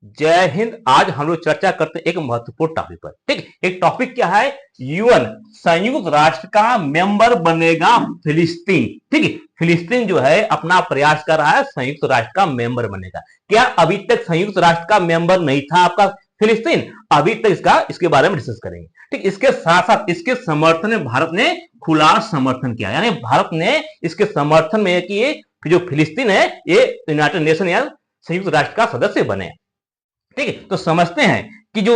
जय हिंद। आज हम लोग चर्चा करते हैं एक महत्वपूर्ण टॉपिक पर। ठीक, एक टॉपिक क्या है? यूएन संयुक्त राष्ट्र का मेंबर बनेगा फिलिस्तीन। ठीक है, फिलिस्तीन जो है अपना प्रयास कर रहा है संयुक्त राष्ट्र का मेंबर बनेगा। क्या अभी तक संयुक्त राष्ट्र का मेंबर नहीं था आपका फिलिस्तीन? अभी तक इसके बारे में डिस्कस करेंगे। ठीक, इसके साथ साथ इसके समर्थन में भारत ने खुला समर्थन किया, यानी भारत ने इसके समर्थन में कि ये जो फिलिस्तीन है ये यूनाइटेड नेशन या संयुक्त राष्ट्र का सदस्य बने। ठीक है, तो समझते हैं कि जो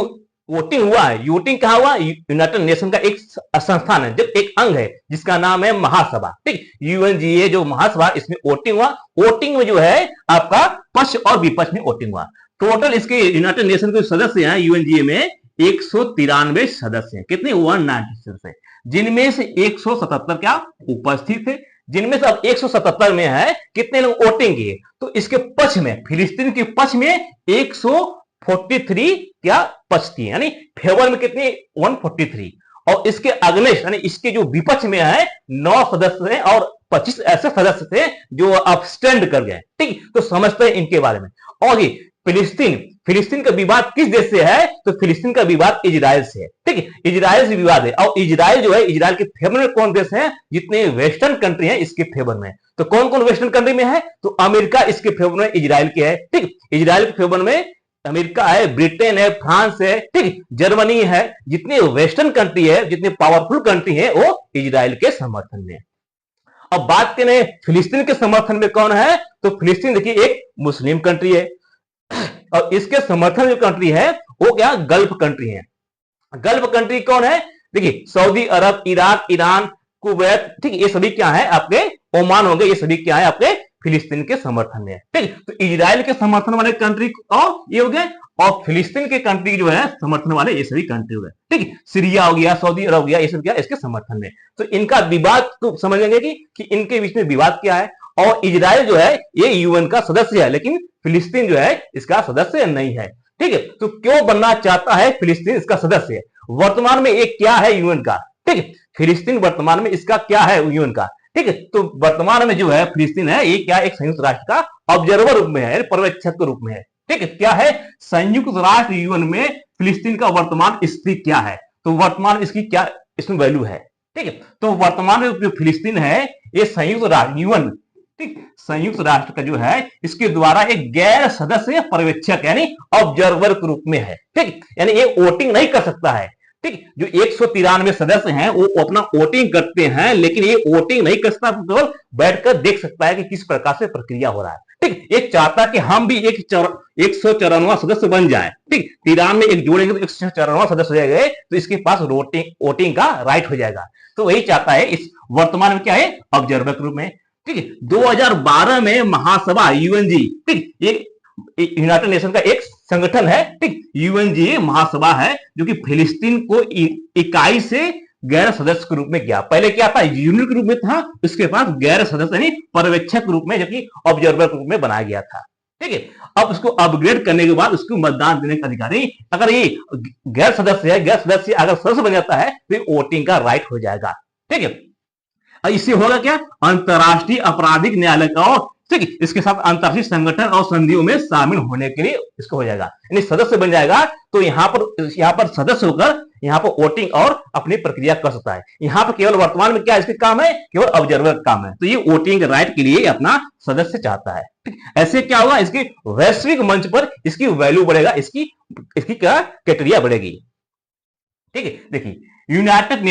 वोटिंग हुआ है, वोटिंग कहां हुआ? यूनाइटेड नेशन का एक संस्थान है, जब एक अंग है जिसका नाम है महासभा। ठीक, यूएनजीए जो महासभा, इसमें वोटिंग हुआ। वोटिंग में जो है आपका पक्ष और विपक्ष में वोटिंग हुआ। टोटल इसके यूनाइटेड नेशन के सदस्य हैं यूएनजीए में 193 सदस्य हैं। कितने? 190 सदस्य, जिनमें से 177 क्या उपस्थित थे, जिनमें से अब 177 में है कितने लोग वोटिंग किए? तो इसके पक्ष में, फिलिस्तीन के पक्ष में 143 क्या पक्ष थी, यानी फेवर में कितनी? 143। और इसके अगेंस्ट यानी इसके जो विपक्ष में है 9 सदस्य हैं और 25 ऐसे सदस्य थे जो अब्सटेंड कर गए। ठीक, तो समझते हैं इनके बारे में। और ये फिलिस्तीन का विवाद किस देश से है? तो फिलिस्तीन का विवाद इजराइल से है। ठीक है, इजराइल से विवाद है। और इजराइल जो है, इजराइल के फेवर में कौन देश है? जितने वेस्टर्न कंट्री है इसके फेवर में। तो कौन कौन वेस्टर्न कंट्री में है? तो अमेरिका इसके फेवर में इजराइल के है। ठीक, इजराइल के फेवर में अमेरिका है, ब्रिटेन है, फ्रांस है, ठीक, जर्मनी है। जितने वेस्टर्न कंट्री है, जितने पावरफुल कंट्री है, वो इजराइल के समर्थन में। अब बात करें फिलिस्तीन के समर्थन में कौन है? तो फिलिस्तीन देखिए एक मुस्लिम कंट्री है और इसके समर्थन जो कंट्री है वो क्या? गल्फ कंट्री है। गल्फ कंट्री कौन है? देखिए सऊदी अरब, इराक, ईरान, कुवैत, ठीक, ये सभी क्या है आपके? ओमान हो गए, ये सभी क्या है आपके? फिलिस्तीन के समर्थन में। ठीक, तो इजराइल के समर्थन वाले कंट्री और ये हो गए, और फिलिस्तीन के कंट्री जो है समर्थन वाले ये सभी कंट्री हो गए। ठीक, सीरिया हो गया, सऊदी अरब हो गया, ये सब क्या इसके समर्थन में। तो इनका विवाद तो समझ लेंगे कि इनके बीच में विवाद क्या है। और इजराइल जो है ये यूएन का सदस्य है, लेकिन फिलिस्तीन जो है इसका सदस्य नहीं है। ठीक है, तो क्यों बनना चाहता है फिलिस्तीन इसका सदस्य? वर्तमान में एक क्या है यूएन का? ठीक है, फिलिस्तीन वर्तमान में इसका क्या है यूएन का? ठीक है, तो वर्तमान में जो है फिलिस्तीन है ये क्या? एक संयुक्त राष्ट्र का ऑब्जर्वर रूप में है, पर्यवेक्षक के रूप में है। ठीक है, क्या है? संयुक्त राष्ट्र यूएन में फिलिस्तीन का वर्तमान स्थिति क्या है? तो वर्तमान इसकी क्या इसमें वैल्यू है? ठीक है, तो वर्तमान में जो फिलिस्तीन है ये संयुक्त राष्ट्र यूएन, ठीक, संयुक्त राष्ट्र का जो है इसके द्वारा एक गैर सदस्य पर्यवेक्षक यानी ऑब्जर्वर के रूप में है। ठीक, यानी ये वोटिंग नहीं कर सकता है। ठीक, जो 193 सदस्य हैं वो अपना वोटिंग करते हैं, लेकिन ये वोटिंग नहीं कर सकता, केवल बैठकर देख सकता है कि किस प्रकार से प्रक्रिया हो रहा है। ठीक, ये चाहता कि हम भी 194वां सदस्य बन जाए। ठीक, 93 में एक जोड़ेंगे तो 194वां सदस्य हो जाएगा, तो इसके पास वोटिंग का राइट हो जाएगा। तो वही चाहता है इस वर्तमान में क्या है? ऑब्जर्वर के रूप में। ठीक है, 2012 में महासभा यूएनजी, ठीक, ये यूनाइटेड नेशन का एक संगठन है। ठीक, यूएनजी महासभा है जो कि फिलिस्तीन को इकाई से गैर सदस्य के रूप में किया। पहले क्या था? यूनियन के रूप में था, उसके पास गैर सदस्य यानी पर्यवेक्षक के रूप में, जबकि ऑब्जर्वर के रूप में बनाया गया था। ठीक है, अब उसको अपग्रेड करने के बाद उसको मतदान देने का अधिकार, अगर ये गैर सदस्य है, गैर सदस्य अगर सदस्य बन जाता है तो वोटिंग का राइट हो जाएगा। ठीक है, इससे होगा क्या? अंतरराष्ट्रीय आपराधिक न्यायालय का, ठीक है, इसके साथ अंतरराष्ट्रीय संगठन और संधियों में शामिल होने के लिए इसको हो जाएगा, यानी सदस्य बन जाएगा। तो यहाँ पर सदस्य होकर यहाँ पर वोटिंग और अपनी प्रक्रिया कर सकता है। यहाँ पर केवल वर्तमान में क्या इसके काम है? केवल ऑब्जर्वर का काम है। तो ये वोटिंग राइट के लिए अपना सदस्य चाहता है। ठीक, ऐसे क्या होगा? इसकी वैश्विक मंच पर इसकी वैल्यू बढ़ेगा, इसकी क्या क्राइटेरिया बढ़ेगी। ठीक है, देखिए यूनाइटेड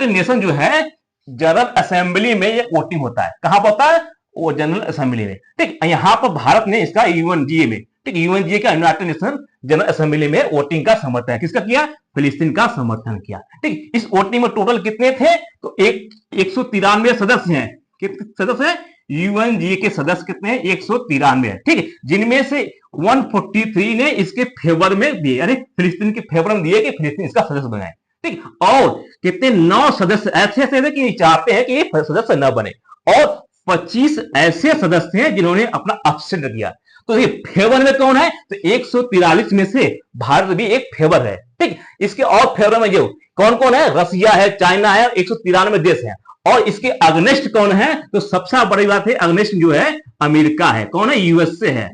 नेशन जो है जनरल असेंबली में ये वोटिंग होता है। कहां पर होता है? वो जनरल असेंबली में। ठीक, यहां पर भारत ने इसका यूएनजीए में, ठीक, यूएनजीए का यूनाइटेड नेशन जनरल असेंबली में वोटिंग का समर्थन किसका किया? फिलिस्तीन का समर्थन किया। ठीक, इस वोटिंग में टोटल कितने थे? तो 193 सदस्य हैं। कितने सदस्य हैं? यूएनजीए के सदस्य कितने हैं? 193 है। ठीक है, जिनमें से 143 ने इसके फेवर में दिए, यानी फिलिस्तीन के फेवर में दिए कि फिलिस्तीन इसका सदस्य बनाए। ठीक, और कितने? 9 सदस्य ऐसे थे कि चाहते हैं कि ये सदस्य न बने, और 25 ऐसे सदस्य हैं जिन्होंने अपना अब्सेंट किया। तो ये फेवर में कौन है? तो 143 में से भारत भी एक फेवर है। ठीक, इसके और फेवर में जो कौन कौन है? रसिया है, चाइना है, 193 देश है। और इसके अगनेस्ट कौन है? तो सबसे बड़ी बात है, अगनेस्ट जो है अमेरिका है। कौन है? यूएसए है।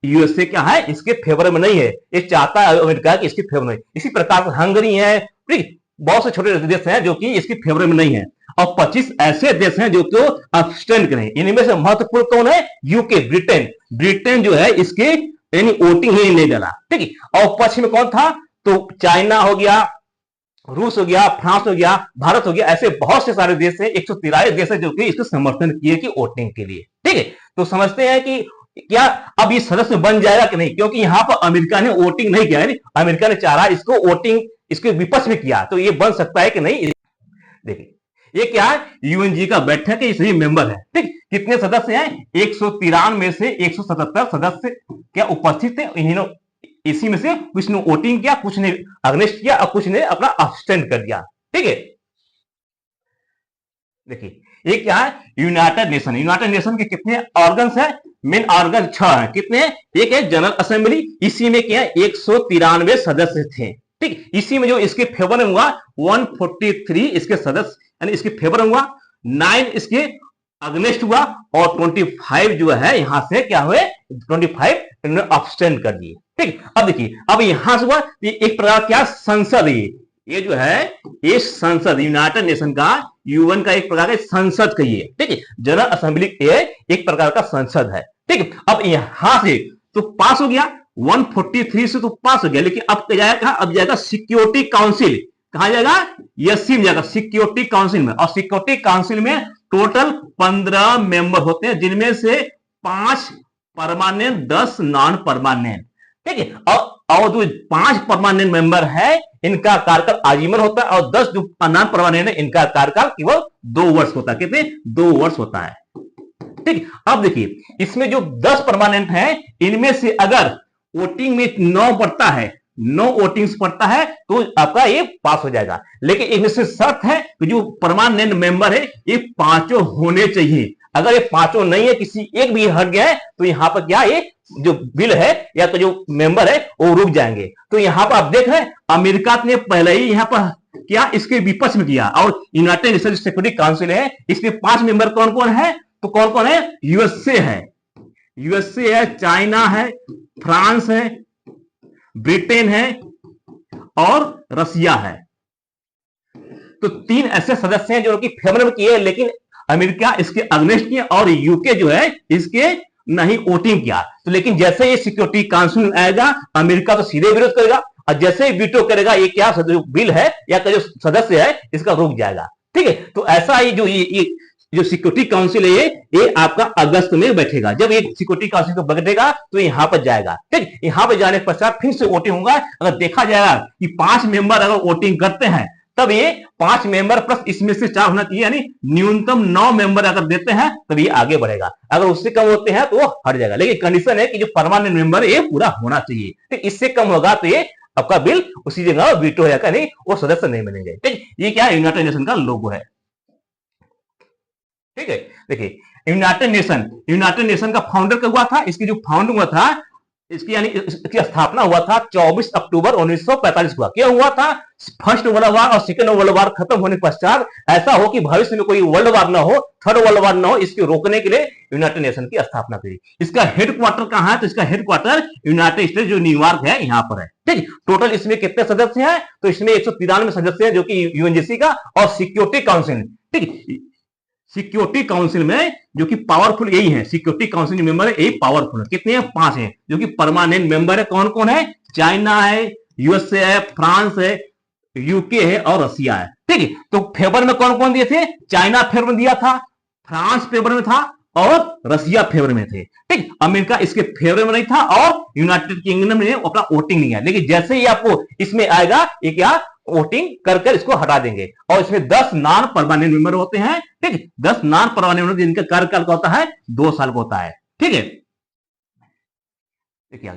यूएसए क्या है, इसके फेवर में नहीं है, ये चाहता है अमेरिका कि इसके फेवर में। इसी प्रकार से हंगरी है, ठीक, बहुत से छोटे देश हैं जो कि इसके फेवर में नहीं है, और 25 ऐसे देश हैं जो कि अब्सटेंड करें। इनमें से महत्वपूर्ण कौन है, यूके, ब्रिटेन। ब्रिटेन जो है इसके यानी वोटिंग ही नहीं डाला, ठीक है। और पश्चिम में कौन था, तो चाइना हो गया, रूस हो गया, फ्रांस हो गया, भारत हो गया, ऐसे बहुत से सारे देश हैं, 143 देश है जो कि इसको समर्थन किए कि वोटिंग के लिए, ठीक है। तो समझते हैं कि क्या अब ये सदस्य बन जाएगा कि नहीं, क्योंकि यहां पर अमेरिका ने वोटिंग नहीं किया है, अमेरिका ने चाह रहा इसको वोटिंग इसके विपक्ष में किया, तो ये बन सकता है कि नहीं। देखिए ये क्या है, यूएनजी का बैठक है, इसलिए मेंबर है, ठीक। कितने सदस्य हैं, 193 में से 177 सदस्य क्या उपस्थित थे, इन्होंने इसी में से कुछ ने वोटिंग किया, कुछ ने अगेंस्ट किया, और कुछ ने अपना अब्सटेंड कर दिया, ठीक है। देखिए ये क्या है, यूनाइटेड नेशन। यूनाइटेड नेशन के कितने ऑर्गन्स है, मेन ऑर्गन 6 है, कितने, एक है जनरल असेंबली, इसी में क्या है 193 सदस्य थे, ठीक। इसी में जो इसके फेवर में हुआ 143 इसके सदस्य यानी इसके फेवर में हुआ, 9 इसके अगेंस्ट हुआ, और 25 जो है यहां से क्या हुए, 25 इन्होंने अब्सटेंड कर दिए, ठीक। अब देखिए अब यहां से हुआ ये एक प्रकार क्या संसद, ये जो है ये संसद यूनाइटेड नेशन का, यूएन का एक प्रकार का संसद कहिए, ठीक है। जनरल असेंबली एक प्रकार का संसद है, ठीक। अब यहां से तो पास हो गया, 143 से तो पास हो गया, लेकिन अब जाएगा कहां, अब जाएगा सिक्योरिटी काउंसिल, कहां जाएगा, यसी में जाएगा सिक्योरिटी काउंसिल में, और सिक्योरिटी काउंसिल में टोटल 15 मेंबर होते हैं, जिनमें से 5 परमानेंट, 10 नॉन परमानेंट, ठीक है। और जो 5 परमानेंट मेंबर है इनका कार्यकाल आजीवन होता है, और 10 जो नॉन परमानेंट है इनका कार्यकाल केवल 2 वर्ष होता है, कितने, 2 वर्ष होता है, ठीक। अब देखिए इसमें जो 10 परमानेंट है, इनमें से अगर वोटिंग में 9 पड़ता है, 9 वोटिंग्स पड़ता है, तो आपका ये पास हो जाएगा। लेकिन इनमें से शर्त है कि जो परमानेंट मेंबर है ये 5 होने चाहिए, अगर ये 5 नहीं है, किसी एक भी हट गया है, तो यहां पर क्या ये जो बिल है या तो जो मेंबर है वो रुक जाएंगे। तो यहां पर आप देख रहे हैं अमेरिका ने पहले ही यहां पर क्या इसके विपक्ष में किया, और यूनाइटेड नेशन सिक्योरिटी काउंसिल है, इसके 5 मेंबर कौन कौन है, तो कौन कौन है, यूएसए है, यूएसए है, चाइना है, फ्रांस है, ब्रिटेन है, और रसिया है। तो 3 ऐसे सदस्य हैं जो कि फेवर में किए, लेकिन अमेरिका इसके अगेंस्ट किया, और यूके जो है इसके नहीं वोटिंग किया। तो लेकिन जैसे ये सिक्योरिटी काउंसिल आएगा, अमेरिका तो सीधे विरोध करेगा, और जैसे ही वीटो करेगा ये क्या जो बिल है या जो सदस्य है इसका रुक जाएगा, ठीक है। तो ऐसा ही जो ये जो सिक्योरिटी काउंसिल है ये आपका अगस्त में बैठेगा। जब ये सिक्योरिटी काउंसिल को बैठेगा तो यहां पर जाएगा, ठीक। यहां पर जाने के पश्चात फिर से वोटिंग होगा। अगर देखा जाएगा कि 5 मेंबर अगर वोटिंग करते हैं, तब ये 5 मेंबर प्लस इसमें से 4 होना चाहिए, यानी न्यूनतम 9 मेंबर अगर देते हैं तब ये आगे बढ़ेगा। अगर उससे कम होते हैं तो वो हट जाएगा, लेकिन कंडीशन है कि जो परमानेंट मेंबर है ये पूरा होना चाहिए, ठीक। इससे कम होगा तो ये आपका बिल उसी जगह वीटो हो जाएगा, नहीं वो सदस्य नहीं बनेंगे, ठीक। ये क्या है, यूनाइटेड नेशन का लोगो है, ठीक है। देखिए यूनाइटेड नेशन का फाउंडर कब हुआ था, इसकी जो फाउंड हुआ था, इसकी यानी इसकी स्थापना हुआ था 24 अक्टूबर 1945 हुआ। क्या हुआ था, फर्स्ट वर्ल्ड वार और सेकेंड वर्ल्ड वार खत्म होने के पश्चात ऐसा हो कि भविष्य में कोई वर्ल्ड वार ना हो, थर्ड वर्ल्ड वार ना हो, इसको रोकने के लिए यूनाइटेड नेशन की स्थापना करी। इसका हेडक्वार्टर कहां है, तो इसका हेडक्वार्टर यूनाइटेड स्टेट जो न्यूयॉर्क है यहां पर है, ठीक। टोटल इसमें कितने सदस्य हैं, तो इसमें 193 सदस्य हैं जो कि यूएनजीसी का, और सिक्योरिटी काउंसिल, ठीक। सिक्योरिटी काउंसिल में जो कि पावरफुल यही है, सिक्योरिटी काउंसिल मेंबर है यही पावरफुल है, कितने हैं, 5 हैं जो कि परमानेंट मेंबर है। कौन कौन है, चाइना है, यूएसए है, फ्रांस है, यूके है, और रसिया है, ठीक है। तो फेवर में कौन कौन दिए थे, चाइना फेवर में दिया था, फ्रांस फेवर में था, और रसिया फेवर में थे, ठीक। अमेरिका इसके फेवर में नहीं था, और यूनाइटेड किंगडम ने अपना वोटिंग नहीं है। लेकिन जैसे ही आपको इसमें आएगा ये क्या वोटिंग कर इसको हटा देंगे, और इसमें 10 नॉन परमानेंट मेंबर होते हैं, ठीक। 10 नॉन परमानेंट मेंबर जिनका कार्यकाल का होता है 2 साल का होता है, ठीक है। देखिए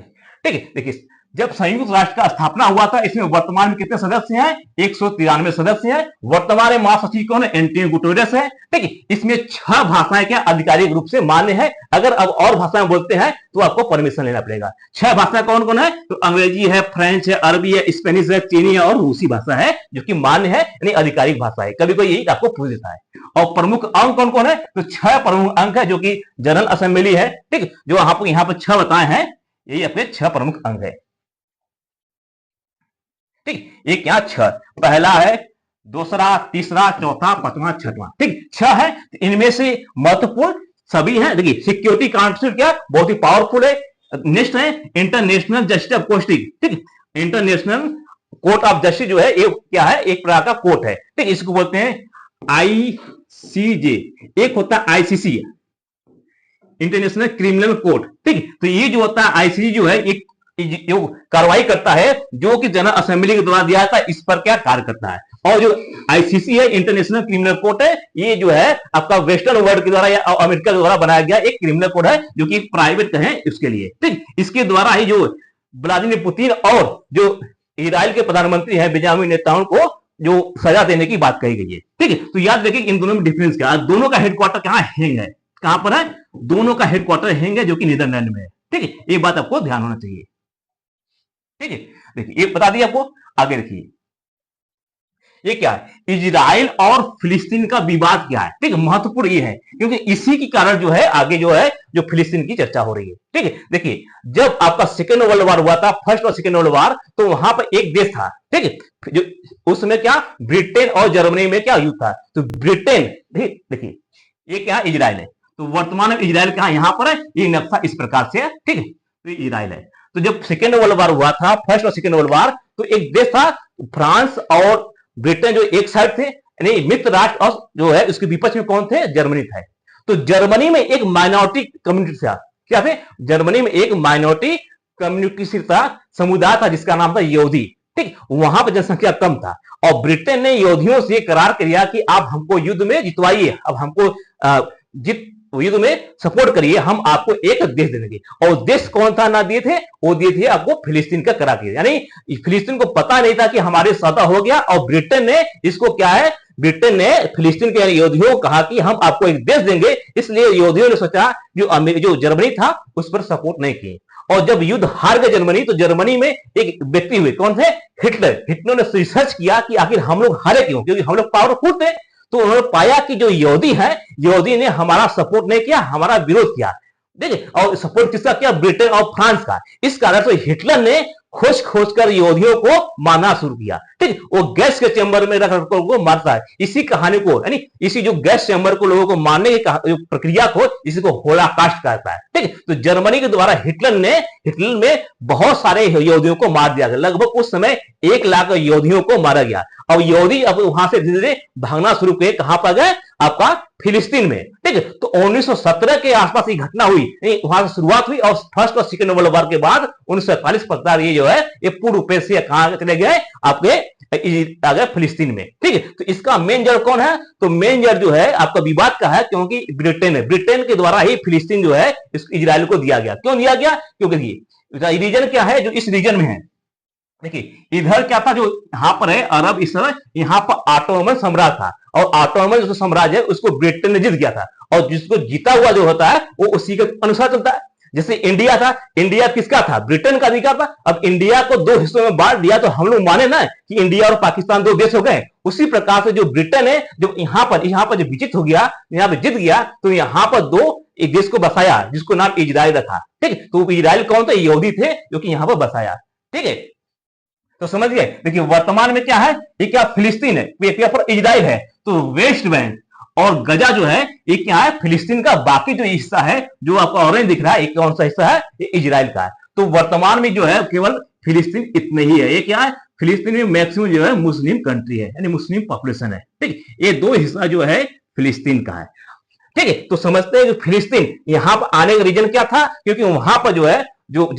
ठीक है, देखिए जब संयुक्त राष्ट्र का स्थापना हुआ था, इसमें वर्तमान में कितने सदस्य हैं, 193 सदस्य हैं। वर्तमान में महासचिव कौन है, एंटोनियो गुटेरेस है, ठीक है। इसमें 6 भाषाएं क्या आधिकारिक रूप से मान्य है। अगर अब और भाषाएं बोलते हैं तो आपको परमिशन लेना पड़ेगा। 6 भाषा कौन कौन है, तो अंग्रेजी है, फ्रेंच है, अरबी है, स्पेनिश है, चीनी है, और रूसी भाषा है जो कि मान्य है, यानी आधिकारिक भाषा है। कभी कोई यही आपको पूछ देता है। और प्रमुख अंक कौन कौन है, तो 6 प्रमुख अंक है जो कि जनरल असेंबली है, ठीक, जो यहाँ पर 6 बताए हैं। यही अपने 6 प्रमुख अंग है। ठीक, एक यहाँ 6, पहला है, दूसरा, तीसरा, चौथा, पांचवा, छठवां, ठीक 6 है। इनमें से महत्वपूर्ण सभी हैं। देखिए सिक्योरिटी काउंसिल क्या बहुत ही पावरफुल है। नेक्स्ट है इंटरनेशनल जस्टिस ऑफ कोस्टिक, ठीक, इंटरनेशनल कोर्ट ऑफ जस्टिस जो है ये क्या है, एक प्रकार का कोर्ट है, ठीक, इसको बोलते हैं आईसीजे। एक होता है आईसीसी, इंटरनेशनल क्रिमिनल कोर्ट, ठीक। तो ये जो होता है आईसीसी जो है एक जो कार्रवाई करता है जो कि जनरल असेंबली के द्वारा दिया था, इस पर क्या कार्य करता है। और जो आईसीसी है, इंटरनेशनल क्रिमिनल कोर्ट है, ये जो है आपका वेस्टर्न वर्ल्ड के द्वारा या अमेरिका के द्वारा बनाया गया एक क्रिमिनल कोर्ट है जो कि प्राइवेट है उसके लिए, ठीक। इसके द्वारा ही जो व्लादिमीर पुतिन और जो इजराइल के प्रधानमंत्री हैं बेंजामिन नेतन्याहू को जो सजा देने की बात कही गई है, ठीक है। तो याद रखिए इन दोनों में डिफरेंस क्या है। दोनों का हेडक्वार्टर कहां हैंग है, कहां पर है, दोनों का हेडक्वार्टर हैंग है जो कि नीदरलैंड में है, ठीक है। ये बात आपको ध्यान होना चाहिए, ठीक है। देखिए ये बता दिया आपको, आगे देखिए ये क्या है, इजराइल और फिलिस्तीन का विवाद क्या है, ठीक है। महत्वपूर्ण ये है क्योंकि इसी के कारण जो है आगे जो है जो फिलिस्तीन की चर्चा हो रही है, ठीक है। देखिए जब आपका सेकेंड वर्ल्ड वॉर हुआ था, फर्स्ट और सेकेंड वर्ल्ड वॉर, तो वहां पर एक देश था, ठीक है, जो उसमें क्या ब्रिटेन और जर्मनी में क्या युद्ध था। तो ब्रिटेन, देखिए ये क्या इजराइल है, तो वर्तमान में इजराइल कहां, यहां पर है, ये नक्शा इस प्रकार से है, ठीक है। तो इजराइल है। तो जब सेकेंड वर्ल्ड वॉर हुआ था, फर्स्ट और सेकेंड वर्ल्ड वॉर, तो एक देश था फ्रांस और ब्रिटेन जो एक साइड थे, यानी मित्र राष्ट्र, और जो है उसके विपक्ष में कौन थे, जर्मनी था। तो जर्मनी में एक माइनॉरिटी कम्युनिटी था, क्या थे, जर्मनी में एक माइनॉरिटी कम्युनिटी था, समुदाय था जिसका नाम था यहूदी, ठीक। वहां पर जनसंख्या कम था और ब्रिटेन ने यहूदियों से करार किया कि आप हमको युद्ध में जितवाइए, अब हमको युद्ध में सपोर्ट करिए, हम आपको एक देश देंगे। और देश कौन था ना दिए थे, वो दिए थे आपको फिलिस्तीन का करार किया। यानी फिलिस्तीन को पता नहीं था कि हमारे सौदा हो गया, और ब्रिटेन ने इसको क्या है, ब्रिटेन ने फिलिस्तीन के योद्धियों को कहा कि हम आपको एक देश देंगे, इसलिए योद्धियों ने सोचा जो जर्मनी था उस पर सपोर्ट नहीं किए। और जब युद्ध हार गए जर्मनी, तो जर्मनी में एक व्यक्ति हुए, कौन थे, हिटलर। हिटलर ने रिसर्च किया कि आखिर हम लोग हारे क्यों, क्योंकि हम लोग पावरफुल थे। तो उन्होंने पाया कि जो यहूदी है, यहूदी ने हमारा सपोर्ट नहीं किया, हमारा विरोध किया, देखिए। और सपोर्ट किसका किया, ब्रिटेन और फ्रांस का। इस कारण से हिटलर ने खोज खोज कर यहूदियों को मारना शुरू किया, ठीक। वो गैस के चैम्बर में रख को मारता है। इसी कहानी को, यानी इसी जो गैस चैम्बर को लोगों को मारने की प्रक्रिया को, इसी को होलोकास्ट कहता है, ठीक। तो जर्मनी के द्वारा हिटलर में बहुत सारे यहूदियों को मार दिया गया। लगभग उस समय 1 लाख यहूदियों को मारा गया। और यहूदी अब वहां से धीरे धीरे भागना शुरू किए, कहां पर गए, आपका फिलिस्तीन में, ठीक है। तो 1917 के आसपास ये घटना हुई, वहां से शुरुआत हुई, और फर्स्ट और सेकेंड वर्ल्ड वॉर के बाद 1947 ये जो है ये पूर्व रूप से कहां चले गए, आपके आ गए फिलिस्तीन में, ठीक है। तो इसका मेन जड़ कौन है, तो मेन जड़ जो है आपका विवाद का है, क्योंकि ब्रिटेन है, ब्रिटेन के द्वारा ही फिलिस्तीन जो है इजराइल को दिया गया। क्यों दिया गया, क्योंकि रीजन क्या है, जो इस रीजन में है, देखिए इधर क्या था, जो यहां पर है अरब, इस समय यहां पर ऑटोमन साम्राज्य था, और ऑटोमन जो साम्राज्य है उसको ब्रिटेन ने जीत गया था, और जिसको जीता हुआ जो होता है वो उसी के अनुसार चलता है। जैसे इंडिया था, इंडिया किसका था, ब्रिटेन का अधिकार था। अब इंडिया को 2 हिस्सों में बांट दिया, तो हम लोग माने ना कि इंडिया और पाकिस्तान 2 देश हो गए। उसी प्रकार से जो ब्रिटेन है, जो यहाँ पर जो विजित हो गया, यहाँ पे जीत गया, तो यहाँ पर 2 एक देश को बसाया जिसको नाम इजराइल रखा, ठीक है। तो इजराइल कौन थे, यहूदी थे जो कि यहाँ पर बसाया, ठीक है। तो समझ गए। देखिए वर्तमान में क्या है, ये क्या फिलिस्तीन है, ये पर इजराइल है। तो वेस्ट बैंक और गजा जो है ये क्या है, फिलिस्तीन का। बाकी जो हिस्सा है जो आपको ऑरेंज दिख रहा है, ये कौन सा हिस्सा है, ये इजराइल का है। तो वर्तमान में जो है केवल फिलिस्तीन इतने ही है। ये क्या है, फिलिस्तीन में मैक्सिमम जो है मुस्लिम कंट्री है, यानी मुस्लिम पॉपुलेशन है, ठीक। ये 2 हिस्सा जो है फिलिस्तीन का है, ठीक है। तो समझते हैं कि फिलिस्तीन यहां पर आने का रीजन क्या था, क्योंकि वहां पर जो है जो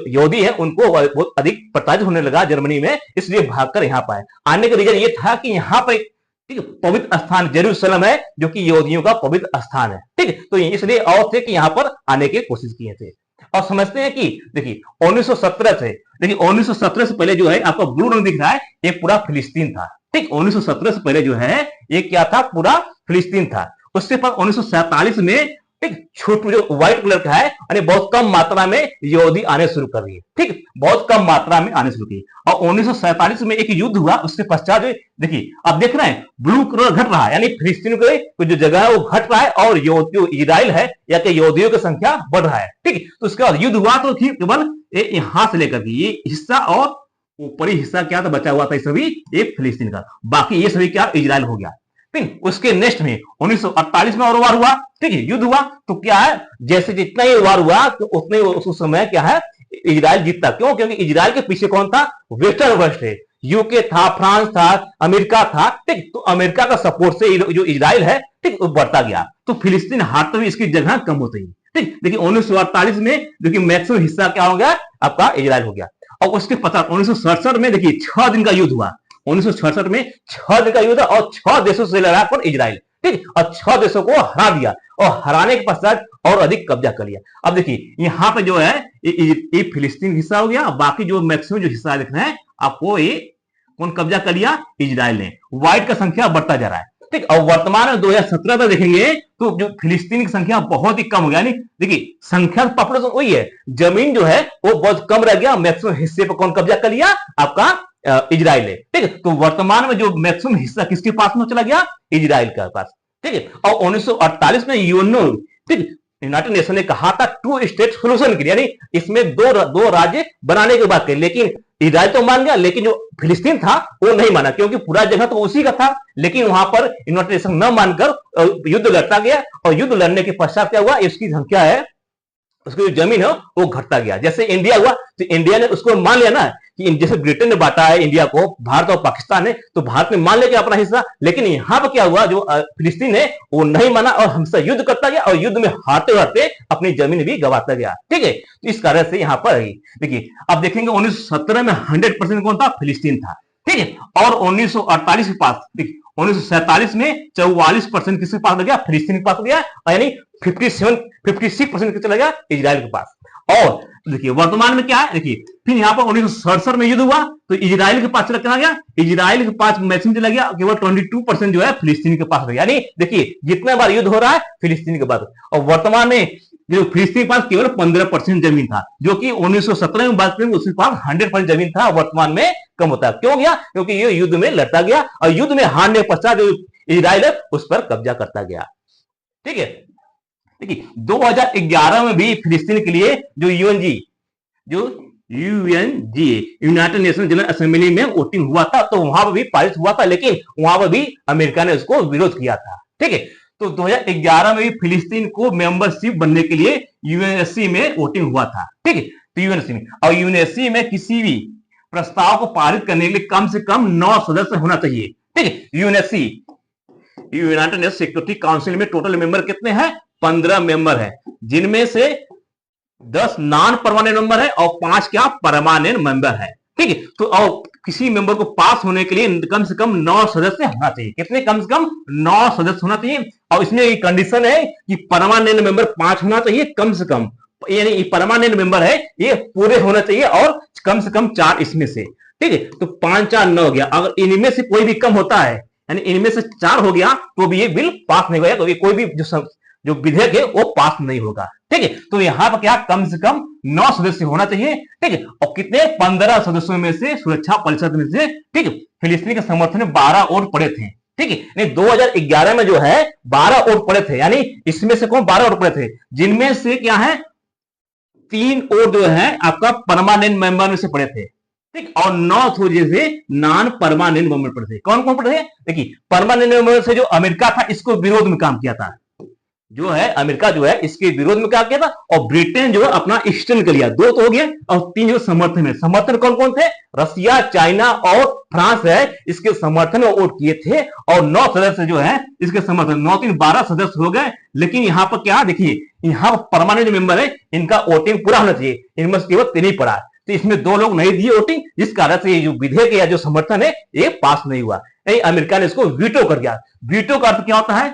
यहूदी है उनको बहुत अधिक प्रताड़ित होने लगा जर्मनी में, इसलिए भागकर यहां पर आने का रीजन ये था कि यहां पर ठीक है पवित्र स्थान जेरूशलेम है जो कि यहूदियों का पवित्र स्थान है, ठीक है। तो इसलिए और थे कि यहां पर आने की कोशिश किए थे। और समझते हैं कि देखिए 1917 से, देखिए 1917 से पहले जो है आपका ब्लू रंग दिख रहा है, ये पूरा फिलिस्तीन था, ठीक। 1917 से पहले जो है ये क्या था, पूरा फिलिस्तीन था। उसके बाद 1947 में ठीक, छोट जो व्हाइट कलर का है यानी बहुत कम मात्रा में यहूदी आने शुरू कर दिए, ठीक, बहुत कम मात्रा में आने शुरू किए। और 1947 में एक युद्ध हुआ, उसके पश्चात देखिए अब देख रहे हैं ब्लू कलर घट रहा है, यानी फिलिस्तीन की जो जगह है वो घट रहा है और जो इजराइल है या कि यहूदियों की संख्या बढ़ रहा है, ठीक। तो उसके बाद युद्ध हुआ तो केवल यहां से लेकर के ये हिस्सा और ऊपरी हिस्सा क्या था बचा हुआ था, ये सभी एक फिलिस्तीन का, बाकी ये सभी क्या इजराइल हो गया, ठीक। उसके नेक्स्ट में 1948 में और वार हुआ, ठीक है, युद्ध हुआ तो क्या है, जैसे जितना ही वार हुआ तो उतने उस समय क्या है इजराइल जीतता, क्यों, क्योंकि इजराइल के पीछे कौन था, वेस्टर्न वर्ल्ड है, यूके था, फ्रांस था, अमेरिका था, ठीक। तो अमेरिका का सपोर्ट से जो इजराइल है, ठीक, वो बढ़ता गया, तो फिलिस्तीन हारते हुए इसकी जगह कम होती है, ठीक। देखिए 1948 में देखिए मैक्सिमम हिस्सा क्या हो गया आपका इजराइल हो गया। और उसके पता 1967 में देखिए 6 दिन का युद्ध हुआ, 1967 में 6 दिन का युद्ध और 6 देशों से लड़ा पर इजराइल, ठीक, और 6 देशों को हरा दिया और हराने के पश्चात और अधिक कब्जा कर लिया। अब देखिए यहाँ पे जो है ये फिलिस्तीन हिस्सा हो गया, बाकी जो मैक्सिमम जो हिस्सा लिख रहे हैं आपको ये कौन कब्जा कर लिया, इजराइल ने। व्हाइट का संख्या बढ़ता जा रहा है, ठीक। और वर्तमान में 2017 तक देखेंगे तो जो फिलिस्तीन की संख्या बहुत ही कम हो गया, देखिए संख्या पॉपुलेशन वही है, जमीन जो है वो बहुत कम रह गया, मैक्सिमम हिस्से पर कौन कब्जा कर लिया, आपका इजराइल है, ठीक है। तो वर्तमान में जो मैक्सिमम हिस्सा किसके पास में चला गया, इजराइल के पास, ठीक है। और 1948 में यूएनओ, ठीक, यूनाइटेड नेशन ने कहा था 2 स्टेट सोल्यूशन के लिए, यानी इसमें दो राज्य बनाने की बात कही, लेकिन इजराइल तो मान गया, लेकिन जो फिलिस्तीन था वो नहीं माना, क्योंकि पूरा जगह तो उसी का था, लेकिन वहां पर यूनाइटेड नेशन न मानकर युद्ध लड़ता गया और युद्ध लड़ने के पश्चात क्या हुआ, इसकी संख्या है, उसकी जो जमीन है वो घटता गया। जैसे इंडिया हुआ तो इंडिया ने उसको मान लिया ना कि जैसे ब्रिटेन ने बांटा है इंडिया को, भारत और पाकिस्तान ने, तो भारत ने मान लिया अपना हिस्सा, लेकिन यहां पर क्या हुआ, जो फिलिस्तीन है वो नहीं माना और हमसे युद्ध करता गया और युद्ध में हारते हारते अपनी जमीन भी गंवाता गया, ठीक है। तो इस कारण से यहाँ पर देखिए अब देखेंगे 1917 में 100% कौन था, फिलिस्तीन था, ठीक है। और 1948 के पास, ठीक, 1947 में 44% किसके पास लग गया, फिलिस्तीन के पास गया, यानी 56% चला गया इजराइल के पास। और देखिए वर्तमान में क्या है, देखिए फिर यहाँ पर 1967 में युद्ध हुआ तो इजराइल के पास चला गया, इजराइल के पास मैक्सिमम चला गया, केवल 22% जो है फिलिस्तीन के पास रह गया, यानी देखिए जितना बार युद्ध हो रहा है फिलिस्तीन के पास। और वर्तमान में जो फिलिस्तीन के पास केवल 15% जमीन था, जो कि 1917 में बात करें उसके पास 100% जमीन था, वर्तमान में कम होता है, क्यों गया, क्योंकि ये युद्ध में लड़ता गया और युद्ध में हारने के पश्चात जो इजराइल है उस पर कब्जा करता गया, ठीक है। देखिए 2011 में भी फिलिस्तीन के लिए जो यूएनजी यूनाइटेड नेशन जनरल असेंबली में वोटिंग हुआ था, तो वहां पर भी पारित हुआ था, लेकिन वहां पर भी अमेरिका ने उसको विरोध किया था, ठीक है। तो 2011 में भी फिलिस्तीन को मेंबरशिप बनने के लिए यूएनएससी में वोटिंग हुआ था, ठीक है। तो यूएनएससी में, और यूएनएससी में किसी भी प्रस्ताव को पारित करने के लिए कम से कम 9 सदस्य होना चाहिए, ठीक है। UNSC United nation security council में टोटल मेंबर कितने हैं, 15 मेंबर है, जिनमें से 10 नॉन परमानेंट मेंबर है और 5 क्या परमानेंट मेंबर है, ठीक है। तो और किसी मेंबर को पास होने के लिए कम से कम 9 सदस्य होना चाहिए, कितने, कम से कम 9 सदस्य होना चाहिए। और इसमें एक कंडीशन है कि परमानेंट मेंबर 5 होना चाहिए कम से कम, यानी परमानेंट मेंबर है ये पूरे होना चाहिए और कम से कम 4 इसमें से, ठीक है। तो 5 4 9 हो गया, अगर इनमें से कोई भी कम होता है, यानी इनमें से 4 हो गया तो भी ये बिल पास नहीं होगा, तो ये कोई भी जो विधेयक है वो पास नहीं होगा, ठीक है। तो यहां पर क्या कम से कम 9 सदस्य होना चाहिए, ठीक है। और कितने, 15 सदस्यों में से सुरक्षा परिषद में से, ठीक है, फिलिस्तीन के समर्थन में 12 वोट पड़े थे, ठीक है। 2011 में जो है 12 वोट पड़े थे, यानी इसमें से कौन 12 वोट पड़े थे, जिनमें से क्या है 3 वोट जो है आपका परमानेंट मेंबर में से पड़े थे, ठीक। और 9 थोड़े से नॉन परमानेंट मेंबर पड़े थे। कौन कौन पड़े थे, देखिए परमानेंट मेंबर से जो अमेरिका था इसको विरोध में काम किया था, जो है अमेरिका जो है इसके विरोध में क्या किया था, और ब्रिटेन जो है अपना एक्सटेंड कर लिया, 2 तो हो गए, और 3 जो समर्थन है, समर्थन कौन कौन थे, रसिया, चाइना और फ्रांस है, इसके समर्थन में वोट किए थे। और 9 सदस्य जो है इसके समर्थन, 9 3 12 सदस्य हो गए। लेकिन यहाँ पर क्या देखिए, यहाँ परमानेंट मेंबर है, इनका वोटिंग पूरा होना चाहिए, इनमें से केवल 3 ही पड़ा, तो इसमें 2 लोग नहीं दिए वोटिंग, जिस कारण से ये जो विधेयक या जो समर्थन है ये पास नहीं हुआ, अमेरिका ने इसको वीटो कर दिया। वीटो का अर्थ क्या होता है,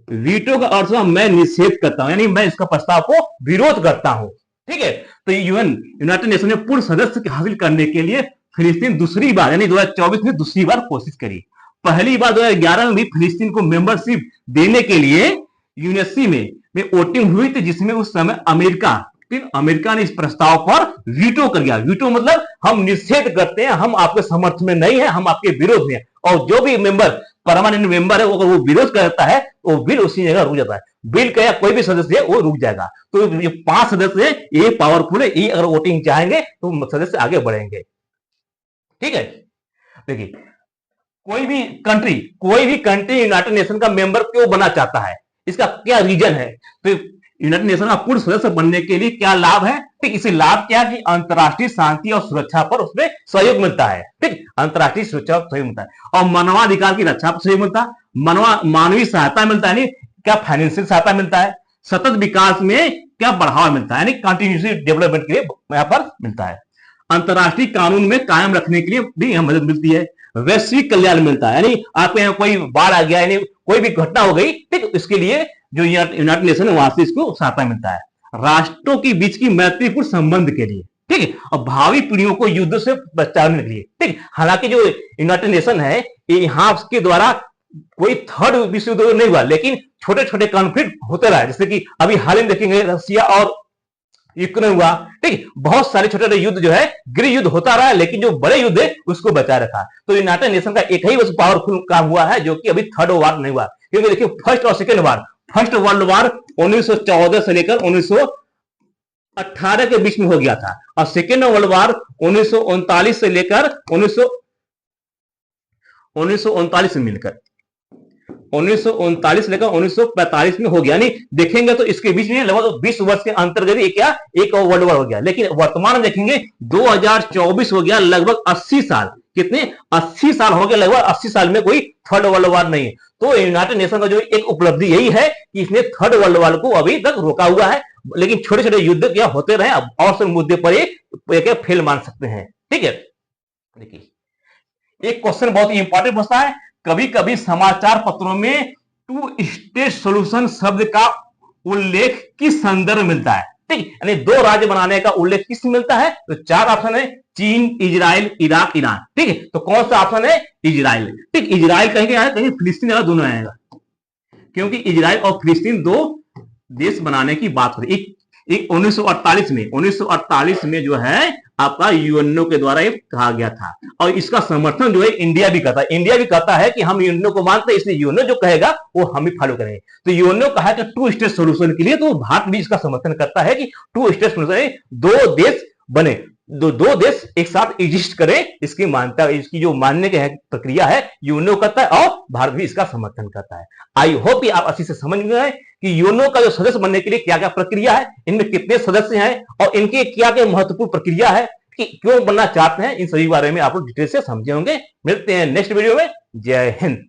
वीटो का अर्थ मैं निषेध करता हूं, यानी मैं इसका प्रस्ताव को विरोध करता हूं, ठीक है। तो यूनाइटेड नेशन ने पूर्ण सदस्य हासिल करने के लिए फिलिस्तीन दूसरी बार, यानी 2024 में दूसरी बार कोशिश करी। पहली बार 2011 में भी फिलिस्तीन को मेंबरशिप देने के लिए यूएनएससी में वोटिंग हुई थी, जिसमें उस समय अमेरिका ने इस प्रस्ताव पर वीटो कर दिया। वीटो मतलब हम निषेध करते हैं, हम आपके समर्थन में नहीं है, हम आपके विरोध में। और जो भी मेंबर परमानेंट मेंबर है, अगर वो विरोध करता है तो बिल उसी जगह रुक जाता है। बिल का कोई भी सदस्य है वो रुक जाएगा। तो ये 5 सदस्य है, ये पावरफुल है, ये अगर वोटिंग चाहेंगे तो सदस्य आगे बढ़ेंगे। ठीक है, देखिए कोई भी कंट्री यूनाइटेड नेशन का मेंबर क्यों बनना चाहता है, इसका क्या रीजन है। तो यूनाइटेड नेशन का पूर्ण सदस्य बनने के लिए क्या लाभ है, ठीक, इसे लाभ क्या है कि अंतर्राष्ट्रीय शांति और सुरक्षा पर उसमें सहयोग मिलता है। ठीक, अंतर्राष्ट्रीय सुरक्षा पर सहयोग मिलता है और मानवाधिकार की रक्षा पर सहयोग मिलता है, मानवीय सहायता मिलता है, क्या फाइनेंशियल सहायता मिलता है, सतत विकास में क्या बढ़ावा मिलता है, कंटिन्यूस डेवलपमेंट के लिए यहाँ पर मिलता है, अंतर्राष्ट्रीय कानून में कायम रखने के लिए भी यहाँ मदद मिलती है, वैश्विक कल्याण मिलता है, यानी आपके यहाँ कोई बाढ़ आ गया, यानी कोई भी घटना हो गई, ठीक, इसके लिए जो यूनाइटेड नेशन है वहां से इसको सहायता मिलता है, राष्ट्रों के बीच की मैत्रीपूर्ण संबंध के लिए, ठीक है, और भावी पीढ़ियों को युद्ध से बचाने के लिए। ठीक, हालांकि जो यूनाइटेड नेशन है यहाँ के द्वारा कोई थर्ड विश्व युद्ध नहीं हुआ, लेकिन छोटे छोटे कॉन्फ्लिक्ट होते रहे, जैसे कि अभी हाल ही में देखेंगे रसिया और यूक्रेन हुआ। ठीक, बहुत सारे छोटे छोटे युद्ध जो है गृह युद्ध होता रहा, लेकिन जो बड़े युद्ध है उसको बचा रखा। तो यूनाइटेड नेशन का एक ही बस पावरफुल काम हुआ है, जो कि अभी थर्ड वार नहीं हुआ, क्योंकि देखिए फर्स्ट और सेकेंड वार, फर्स्ट वर्ल्ड वार 1914 से लेकर 1918 के बीच में हो गया था, और सेकेंड वर्ल्ड वार 1939 से लेकर 1939 से मिलकर 1939 से लेकर 1945 में हो गया। यानी देखेंगे तो इसके बीच में लगभग 20 वर्ष के अंतर्गत एक वर्ल्ड वार हो गया। लेकिन वर्तमान में देखेंगे 2024 हो गया, लगभग 80 साल, कितने 80 साल हो गए, लगभग 80 साल में कोई थर्ड वर्ल्ड वार नहीं है। तो यूनाइटेड नेशन का जो एक उपलब्धि यही है कि इसने थर्ड वर्ल्ड वार को अभी तक रोका हुआ है, लेकिन छोटे छोटे युद्ध क्या होते रहे, और सब मुद्दे पर ये फेल मान सकते हैं। ठीक है, देखिए एक क्वेश्चन बहुत ही इंपॉर्टेंट पूछता है, कभी कभी समाचार पत्रों में टू स्टेट सॉल्यूशन शब्द का उल्लेख किस संदर्भ मिलता है। ठीक, यानी 2 राज्य बनाने का उल्लेख किस मिलता है, तो 4 ऑप्शन है, चीन, इजराइल, इराक, ईरान। ठीक है, तो कौन सा ऑप्शन है, इजराइल। ठीक, इजराइल कहीं फिलिस्तीन दोनों आएगा, क्योंकि इजराइल और फिलिस्तीन 2 देश बनाने की बात हो रही। 1948 में जो है आपका यूएनओ के द्वारा ये कहा गया था, और इसका समर्थन जो है इंडिया भी करता है। इंडिया भी कहता है कि हम यूएनओ को मानते हैं, इसलिए यूएनओ जो कहेगा वो हम भी फॉलो करेंगे। तो यूएनओ कहा कि 2 स्टेट सॉल्यूशन के लिए, तो भारत भी इसका समर्थन करता है कि 2 स्टेट सॉल्यूशन, 2 देश बने, दो देश एक साथ एग्जिस्ट करें, इसकी मान्यता, इसकी जो मानने की प्रक्रिया है यूएनओ करता है, और भारत भी इसका समर्थन करता है। आई होप कि आप अच्छी से समझ गए कि यूएनओ का जो सदस्य बनने के लिए क्या क्या प्रक्रिया है, इनमें कितने सदस्य हैं, और इनके क्या क्या महत्वपूर्ण प्रक्रिया है, कि क्यों बनना चाहते हैं, इन सभी बारे में आप लोग डिटेल से समझे होंगे। मिलते हैं नेक्स्ट वीडियो में। जय हिंद।